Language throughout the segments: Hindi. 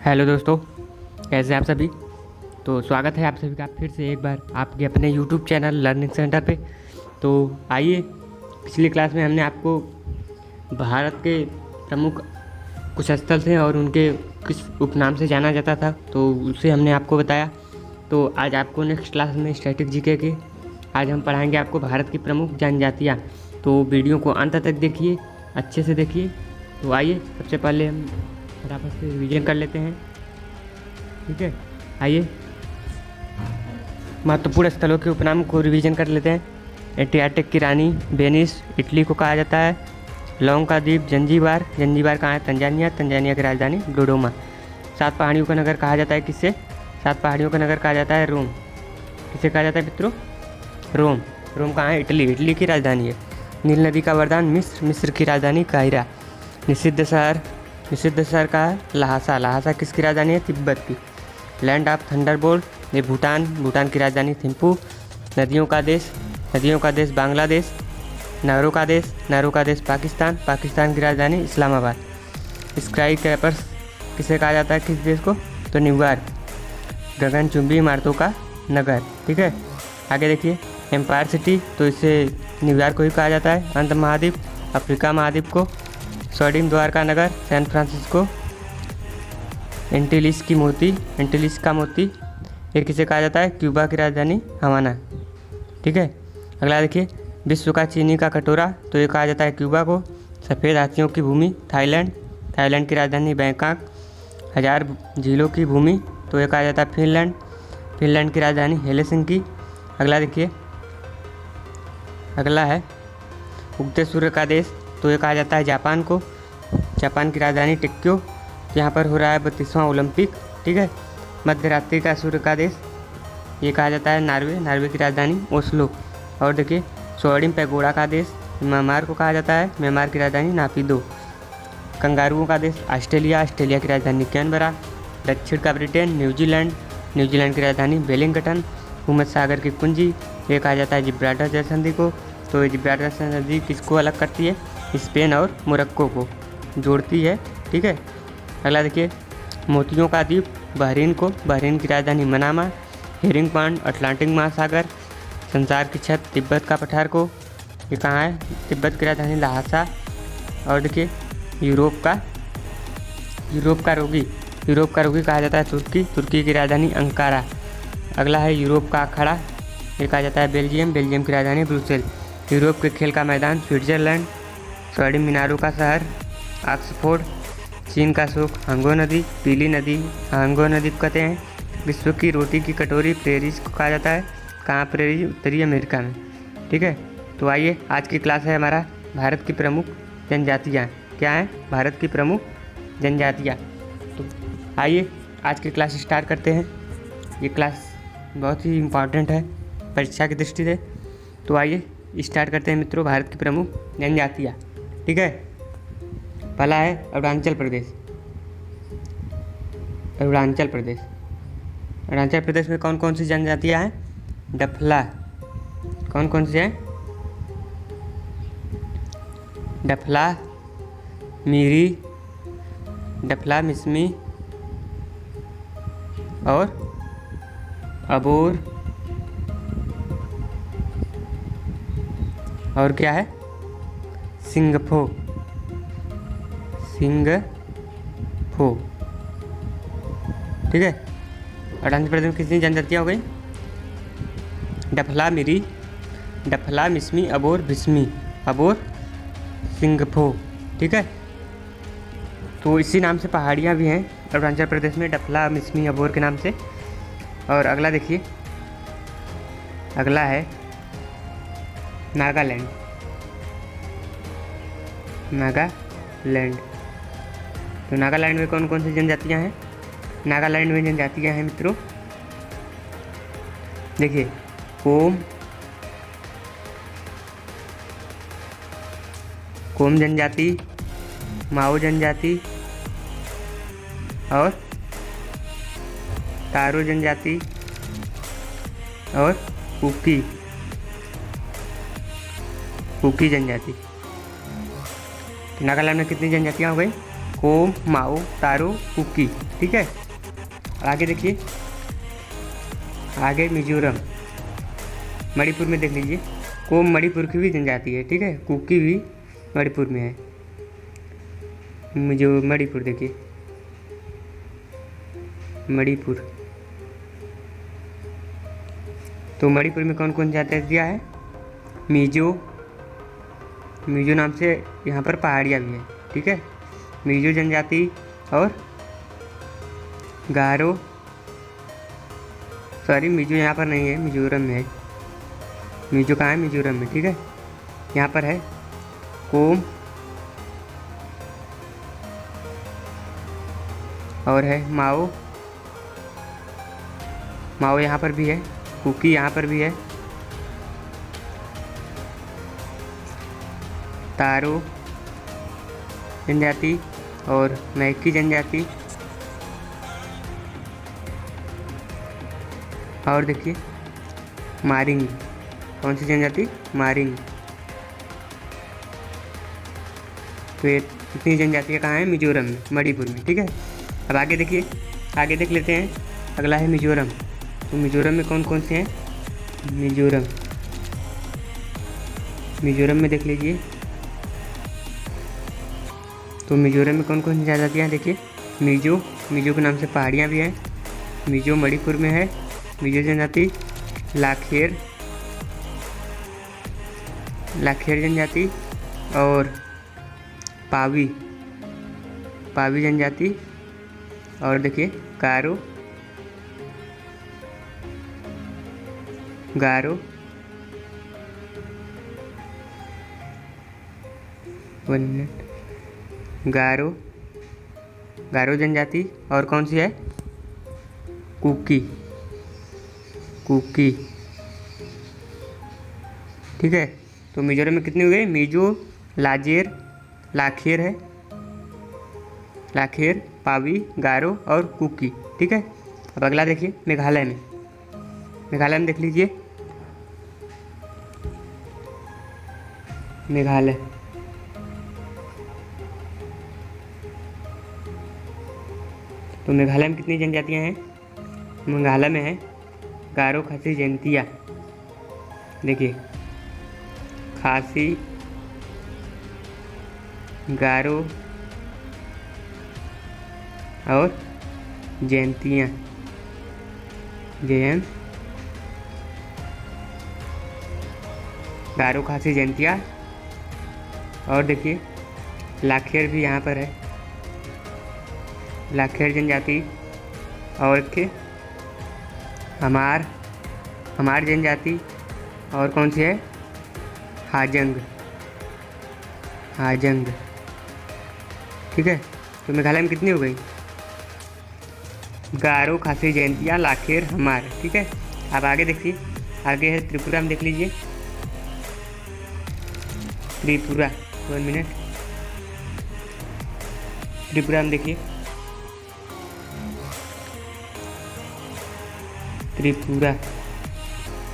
हेलो दोस्तों, कैसे हैं आप सभी। तो स्वागत है आप सभी का फिर से एक बार आपके अपने यूट्यूब चैनल लर्निंग सेंटर पे। तो आइए, पिछली क्लास में हमने आपको भारत के प्रमुख कुछ स्थल थे और उनके किस उपनाम से जाना जाता था, तो उसे हमने आपको बताया। तो आज आपको नेक्स्ट क्लास में स्टैटिक जीके के आज हम पढ़ाएंगे आपको भारत की प्रमुख जनजातियाँ। तो वीडियो को अंत तक देखिए, अच्छे से देखिए। तो आइए, सबसे पहले हम फटाफट से रिवीजन कर लेते हैं, ठीक है। आइए, महत्वपूर्ण स्थलों के उपनाम को रिवीजन कर लेते हैं। एड्रियाटिक की रानी वेनिस इटली को कहा जाता है। लौंग का द्वीप जंजीबार, जंजीबार कहाँ है? तंजानिया, तंजानिया की राजधानी डोडोमा। सात पहाड़ियों का नगर कहा जाता है किससे? सात पहाड़ियों का नगर कहा जाता है रोम। किसे कहा जाता है मित्रों? रोम। रोम कहाँ है? इटली, इटली की राजधानी है। नील नदी का वरदान मिस्र, मिस्र की राजधानी काहिरा। निषिद्ध शहर, निषिद्ध शहर का है लहासा, लहासा किसकी राजधानी है? तिब्बत की। लैंड ऑफ थंडरबोल्ट, ये भूटान, भूटान की राजधानी थिम्पू। नदियों का देश, नदियों का देश बांग्लादेश। नहरों का देश, नहरों का देश पाकिस्तान, पाकिस्तान की राजधानी इस्लामाबाद। स्काई क्रैपर्स किसे कहा जाता है, किस देश को? तो न्यूयॉर्क, गगनचुंबी इमारतों का नगर, ठीक है। आगे देखिए, एम्पायर सिटी, तो इसे न्यूयॉर्क को ही कहा जाता है। अंत महाद्वीप, अफ्रीका महाद्वीप को। स्वीडन द्वार का नगर सैन फ्रांसिस्को। एंटिलिस की मोती, एंटिलिस का मोती, ये किसे कहा जाता है? क्यूबा की राजधानी हवाना, ठीक है। अगला देखिए, विश्व का चीनी का कटोरा, तो ये कहा जाता है क्यूबा को। सफ़ेद हाथियों की भूमि थाईलैंड, थाईलैंड की राजधानी बैंकॉक। हजार झीलों की भूमि, तो ये कहा जाता है फिनलैंड, फिनलैंड की राजधानी हेलसिंकी। अगला देखिए, अगला है उगते सूर्य का देश, तो ये कहा जाता है जापान को। जापान की राजधानी टोक्यो, यहाँ पर हो रहा है 32वां ओलंपिक, ठीक है। मध्य रात्रि का सूर्य का देश, ये कहा जाता है नॉर्वे, नॉर्वे की राजधानी ओस्लो। और देखिए, स्वर्णिम पैगोडा का देश म्यांमार को कहा जाता है, म्यांमार की राजधानी नापिदो। कंगारुओं का देश ऑस्ट्रेलिया, ऑस्ट्रेलिया की राजधानी कैनबरा। दक्षिण का ब्रिटेन न्यूजीलैंड, न्यूजीलैंड की राजधानी वेलिंगटन। भूमध्य सागर की कुंजी, ये कहा जाता है जिब्राल्टर जलसंधि को। तो ये जिब्राल्टर जलसंधि किसको अलग करती है? स्पेन और मोरक्को को जोड़ती है, ठीक है। अगला देखिए, मोतियों का द्वीप बहरीन को, बहरीन की राजधानी मनामा। हेरिंग पॉन्ड अटलांटिक महासागर। संसार की छत तिब्बत का पठार को, ये कहाँ है? तिब्बत की राजधानी लहासा। और देखिए, यूरोप का रोगी, यूरोप का रोगी कहा जाता है तुर्की, तुर्की की राजधानी अंकारा। अगला है यूरोप का अखाड़ा, ये कहा जाता है बेल्जियम, बेल्जियम की राजधानी ब्रुसेल। यूरोप के खेल का मैदान स्विट्जरलैंड। स्वर्णिम मीनारों का शहर ऑक्सफोर्ड। चीन का सुख हांगो नदी, पीली नदी हांगो नदी कहते हैं। विश्व की रोटी की कटोरी प्रेरीज को कहा जाता है, कहाँ प्रेरीज? उत्तरी अमेरिका में, ठीक है। तो आइए, आज की क्लास है हमारा भारत की प्रमुख जनजातियाँ। क्या है? भारत की प्रमुख जनजातियाँ। तो आइए, आज की क्लास स्टार्ट करते हैं। ये क्लास बहुत ही इम्पॉर्टेंट है परीक्षा की दृष्टि से। तो आइए स्टार्ट करते हैं मित्रों, भारत की प्रमुख जनजातियाँ, ठीक है। पहला है अरुणाचल प्रदेश। अरुणाचल प्रदेश, अरुणाचल प्रदेश में कौन कौन सी जनजातियाँ हैं? डफला, कौन कौन सी हैं? डफला, मीरी, डफला मिसमी और अबोर, और क्या है? सिंगफो, सिंगफो, ठीक है। अरुणाचल प्रदेश में कितनी जनजातियाँ हो गई? डफला मिरी, डफला मिसमी, अबोर, भिस्मी, अबोर, सिंगफो, ठीक है। तो इसी नाम से पहाड़ियाँ भी हैं अरुणाचल प्रदेश में, डफला मिसमी अबोर के नाम से। और अगला देखिए, अगला है नागालैंड, नागालैंड। तो नागालैंड में कौन कौन सी जनजातियाँ हैं? नागालैंड में जनजातियाँ हैं मित्रों, देखिए, कोम, कोम जनजाति, माओ जनजाति और तारो जनजाति और कुकी जनजाति। नागालैंड में कितनी जनजातियाँ हो गई? कोम, माओ, तारो, कुकी। ठीक है, आगे देखिए, आगे मिजोरम, मणिपुर में देख लीजिए, कोम मणिपुर की भी जनजाति है। ठीक है, कुकी भी मणिपुर में है। मणिपुर देखिए, मणिपुर। तो मणिपुर में कौन कौन जाति दिया है? मिजो, मिजो नाम से यहाँ पर पहाड़ियाँ भी हैं। ठीक है, मिजो जनजाति और गारो, सॉरी मिजो यहाँ पर नहीं है, मिजोरम में है। मिजो कहाँ है? मिजोरम में। ठीक है, यहाँ पर है कोम और है माओ, माओ यहाँ पर भी है, कुकी यहाँ पर भी है, तारो जनजाति और मैकी जनजाति। और देखिए मारिंग, कौन सी जनजाति? मारिंग। तो ये इतनी जनजातियाँ कहाँ हैं? मिजोरम में, मणिपुर में। ठीक है, अब आगे देखिए, आगे देख लेते हैं। अगला है मिजोरम। तो मिजोरम में कौन कौन से हैं? मिजोरम में देख लीजिए, तो मिजोरम में कौन कौन सी जनजातियाँ हैं? देखिए, मिजो, मिजो के नाम से पहाड़ियाँ भी हैं। मिजो मणिपुर में है, मिजो जनजाति। लाखेर, लाखेर जनजाति और पावी, पावी जनजाति। और देखिए गारो, गारो, गारो, गारो जनजाति। और कौन सी है? Cookie, cookie. ठीक है, तो मिजोरम में कितनी हो गई? मिजो, लाजेर, लाखेर है, लाखेर, पावी, गारो और कुकी। ठीक है, अब अगला देखिए मेघालय में। मेघालय में देख लीजिए, मेघालय, तो मेघालय में कितनी जनजातियां हैं? मेघालय में है गारो, खासी, जैंतिया। देखिए खासी, गारो और जैंतिया, जैन, गारो, खासी, जैंतिया। और देखिए लाखेर भी यहाँ पर है, लाखेर जनजाति। और के हमार, हमार जनजाति। और कौन सी है? हाजंग, हाजंग। ठीक है, तो मेघालय में कितनी हो गई? गारो, खासी, जैंतिया, लाखेर, हमार। ठीक है, अब आगे देखिए, आगे है त्रिपुरा में देख लीजिए, त्रिपुरा। 1 मिनट, त्रिपुरा में देखिए, त्रिपुरा,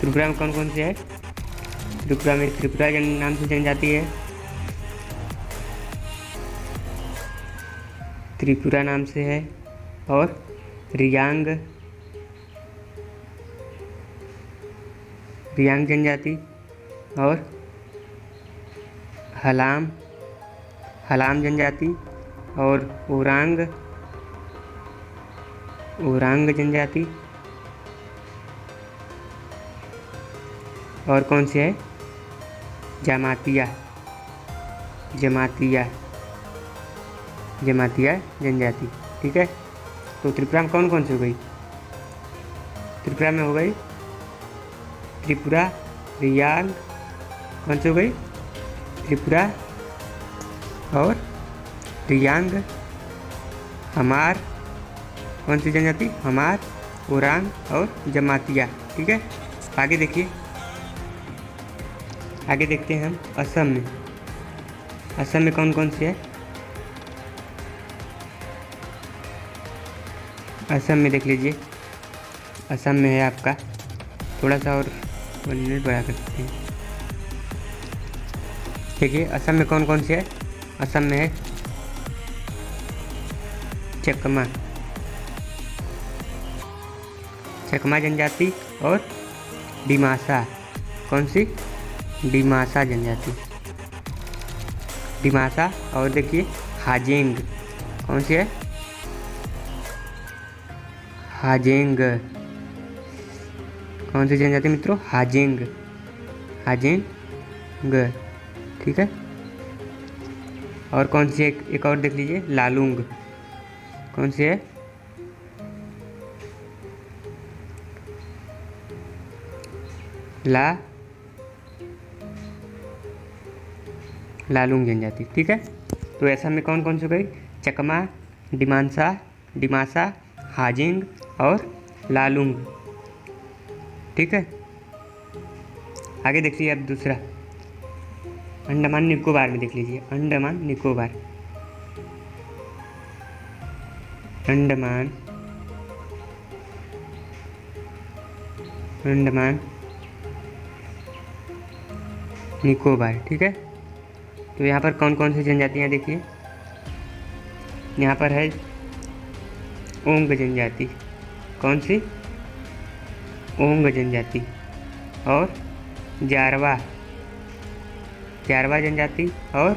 त्रिपुरा में कौन कौन से है? त्रिपुरा में त्रिपुरा नाम से जनजाति है, त्रिपुरा नाम से है। और रियांग, रियांग जनजाति। और हलाम, हलाम जनजाति। और ओरांग, ओरांग जनजाति। और कौन से है? जमातिया, जमातिया, जमातिया जनजाति। ठीक है, तो त्रिपुरा में कौन कौन सी हो गई? त्रिपुरा में हो गई त्रिपुरा, रियांग, कौन सी हो गई? त्रिपुरा और रियांग, हमार, कौन सी जनजाति? हमार, ओरांग और जमातिया। ठीक है, आगे देखिए, आगे देखते हैं हम असम में। असम में कौन कौन सी है? असम में देख लीजिए, असम में है आपका, थोड़ा सा और 1 मिनट बढ़ा सकते हैं। देखिए असम में कौन कौन सी है? असम में है चकमा, चकमा जनजाति। और डिमासा, कौन सी? डिमासा जनजाति, डिमासा। और देखिए हाजेंग, कौन सी है? हाजेंग, कौन सी जनजाति मित्रों? हाजेंग, हाजेंग, ठीक है। और कौन सी एक और देख लीजिए, लालुंग, कौन सी है? लालुंग जनजाति, ठीक है। तो ऐसा में कौन कौन सी गई? चकमा, डिमासा, हाजिंग और लालुंग, ठीक है। आगे देख लीजिए अब दूसरा, अंडमान निकोबार में देख लीजिए, अंडमान निकोबार, अंडमान निकोबार, ठीक है। तो यहाँ पर कौन कौन सी जनजातियाँ देखिए, यहाँ पर है ओंग जनजाति, कौन सी? ओंग जनजाति। और जारवा जनजाति और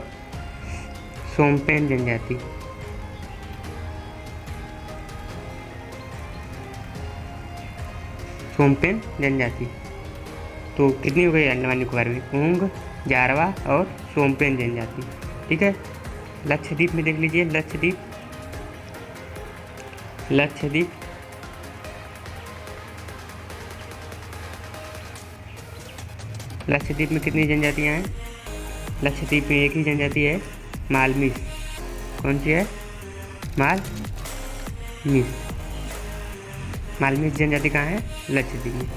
सोमपेन जनजाति, सोमपेन जनजाति। तो कितनी हो गई अंडमान निकोबार में? ओंग, जारवा और सोमपेन जनजाति, ठीक है। लक्षद्वीप में देख लीजिए, लक्षद्वीप में कितनी जनजातियां हैं? लक्षद्वीप में एक ही जनजाति है, मालमीस, कौन सी है? मालमीस जनजाति कहाँ है? लक्षद्वीप में,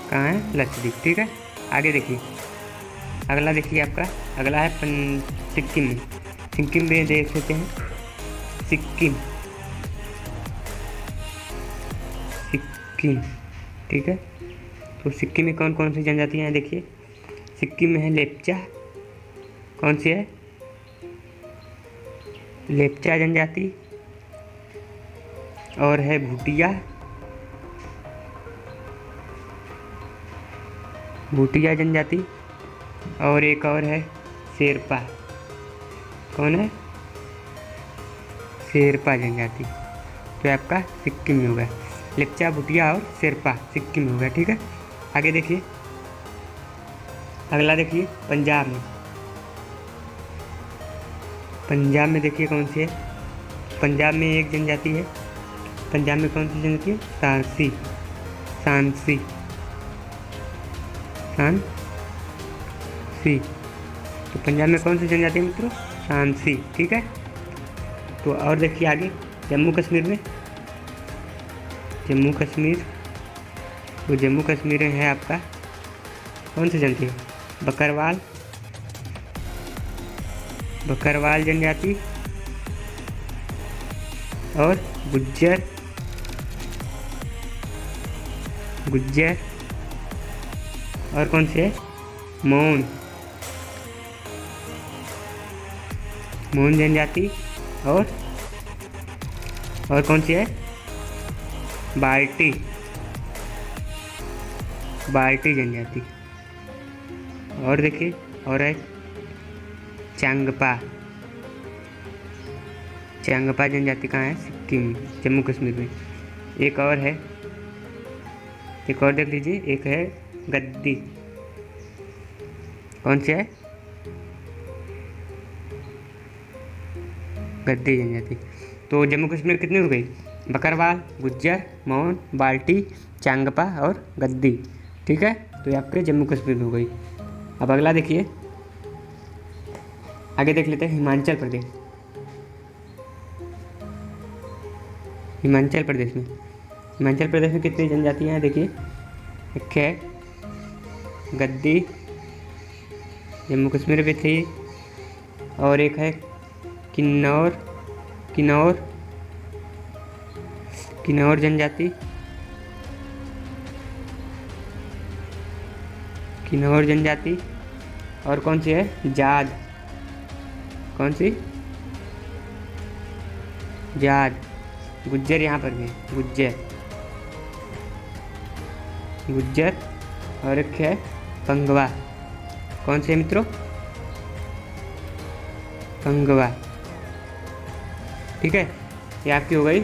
कहाँ है? लक्षद्वीप, ठीक है। आगे देखिए, अगला देखिए आपका, अगला है सिक्किम में देख लेते हैं, सिक्किम, ठीक है। तो सिक्किम में कौन कौन सी जनजातियाँ हैं देखिए, सिक्किम में है लेप्चा, कौन सी है? लेप्चा जनजाति। और है भूटिया जनजाति। और एक और है शेरपा, कौन है? शेरपा जनजाति। तो आपका सिक्किम में होगा, लेप्चा, भूटिया और शेरपा सिक्किम में होगा, ठीक है। आगे देखिए, अगला देखिए पंजाब में देखिए कौन सी है? पंजाब में एक जनजाति है, पंजाब में कौन सी जनजाति है? सांसी। तो पंजाब में कौन सी जनजाति है मित्रों? सांसी, ठीक है। तो और देखिए आगे, जम्मू कश्मीर में, जम्मू कश्मीर में है आपका कौन सी जनजाति है? बकरवाल जनजाति और गुज्जर और कौन सी है? मौन जनजाति और कौन सी है? बाल्टी जनजाति। और देखिए, और है चांगपा जनजाति, कहाँ है? सिक्किम, जम्मू कश्मीर में। एक और देख लीजिए, एक है गद्दी, कौन सी है? गद्दी जनजाति। तो जम्मू कश्मीर कितनी हो गई? बकरवाल, गुज्जर, मौन, बाल्टी, चांगपा और गद्दी, ठीक है। तो ये आपके जम्मू कश्मीर में हो गई। अब अगला देखिए, आगे देख लेते हैं हिमाचल प्रदेश। हिमाचल प्रदेश में कितनी जनजातियाँ हैं देखिए, एक है गद्दी, जम्मू कश्मीर में थी। और एक है किन्नौर जनजाति, और कौन सी है? जाट, कौन सी? जाट। गुज्जर यहाँ पर भी है, गुज्जर, गुज्जर। और एक है पंगवा। कौन से मित्रों? पंगवा। ठीक है, ये आपकी हो गई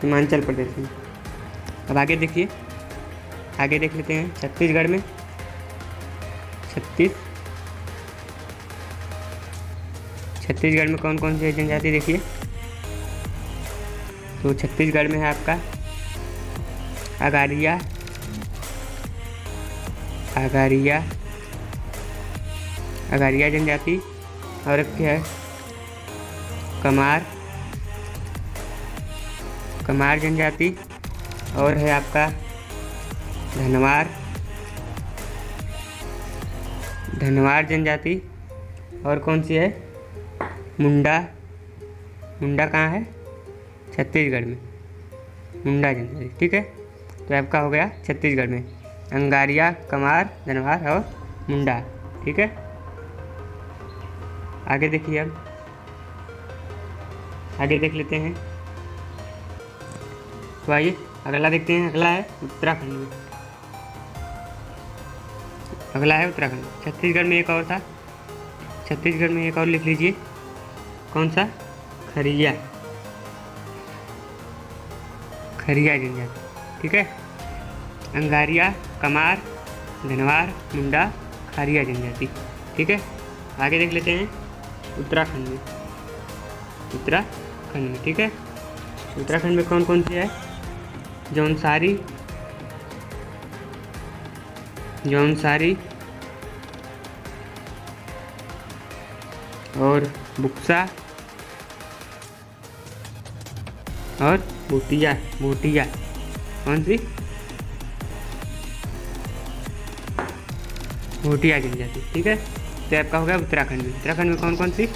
हिमाचल प्रदेश में। अब आगे देखिए, आगे देख लेते हैं छत्तीसगढ़ में। छत्तीसगढ़ में कौन कौन सी जनजाति देखिए। तो छत्तीसगढ़ में है आपका अगारिया, अगारिया जनजाति। और एक है कमार जनजाति। और है आपका धनवार जनजाति। और कौन सी है? मुंडा कहाँ है? छत्तीसगढ़ में, मुंडा जनजाति। ठीक है, तो आपका हो गया छत्तीसगढ़ में अंगारिया, कमार, धनवार और मुंडा। ठीक है, आगे देखिए। अब आगे देख लेते हैं। तो आइए अगला देखते हैं। अगला है उत्तराखंड में। अगला है उत्तराखंड। छत्तीसगढ़ में एक और था, छत्तीसगढ़ में एक और लिख लीजिए। कौन सा? खरिया जनजाति। ठीक है, अंगारिया, कमार, धनवार, मुंडा, खरिया जनजाति। ठीक है, आगे देख लेते हैं उत्तराखंड में। ठीक है, उत्तराखंड में कौन कौन सी है? जौनसारी, और बुक्सा और भूटिया। कौन सी? भूटिया जनजाति। ठीक है, तो आपका हो गया उत्तराखंड में। उत्तराखंड में कौन कौन सी?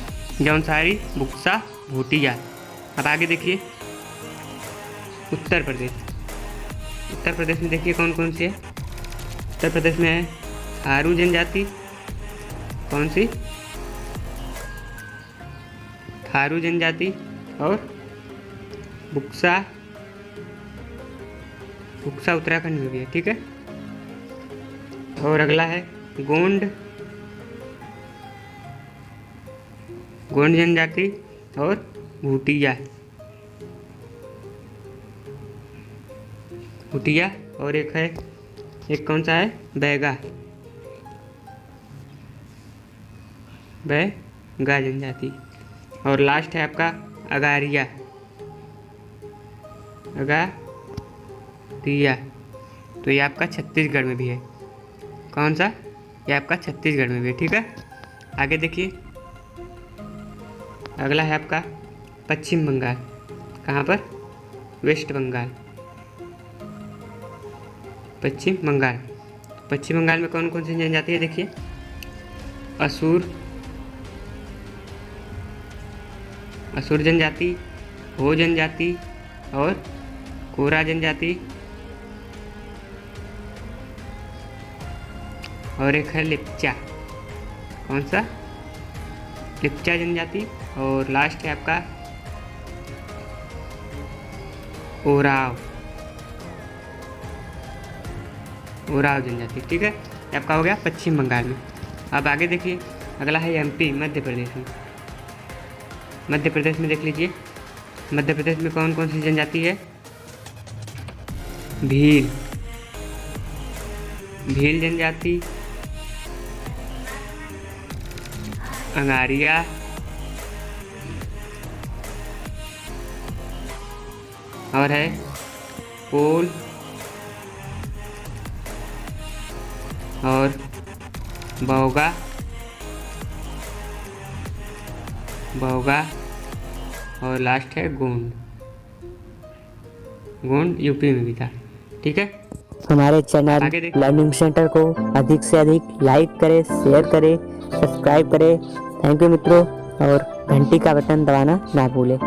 जौनसारी, बुक्सा, भूटिया। अब आगे देखिए उत्तर प्रदेश में देखिए कौन कौन सी है। उत्तर प्रदेश में है थारू जनजाति। कौन सी? थारू जनजाति। और बुक्सा उत्तराखंड में भी है। ठीक है, और अगला है गोंड जनजाति और भूटिया। और एक कौन सा है? बैगा जनजाति। और लास्ट है आपका अगारिया। तो ये आपका छत्तीसगढ़ में भी है। कौन सा? ये आपका छत्तीसगढ़ में भी है। ठीक है, आगे देखिए। अगला है आपका पश्चिम बंगाल। कहाँ पर? वेस्ट बंगाल, पश्चिम बंगाल में कौन कौन सी जनजाति है देखिए। असुर जनजाति, हो जनजाति और कोरा जनजाति। और एक है लिप्चा। कौन सा? लिप्चा जनजाति। और लास्ट है आपका ओराव जनजाति। ठीक है, ये आपका हो गया पश्चिम बंगाल में। अब आगे देखिए, अगला है एमपी, मध्य प्रदेश में। मध्य प्रदेश में देख लीजिए, मध्य प्रदेश में कौन कौन सी जनजाति है? भील जनजाति, अंगारिया, और है कोल और बौगा और लास्ट है गोंड यूपी में भी था। ठीक है, हमारे चैनल लर्निंग सेंटर को अधिक से अधिक लाइक करें, शेयर करें, सब्सक्राइब करें। थैंक यू मित्रों, और घंटी का बटन दबाना ना भूलें।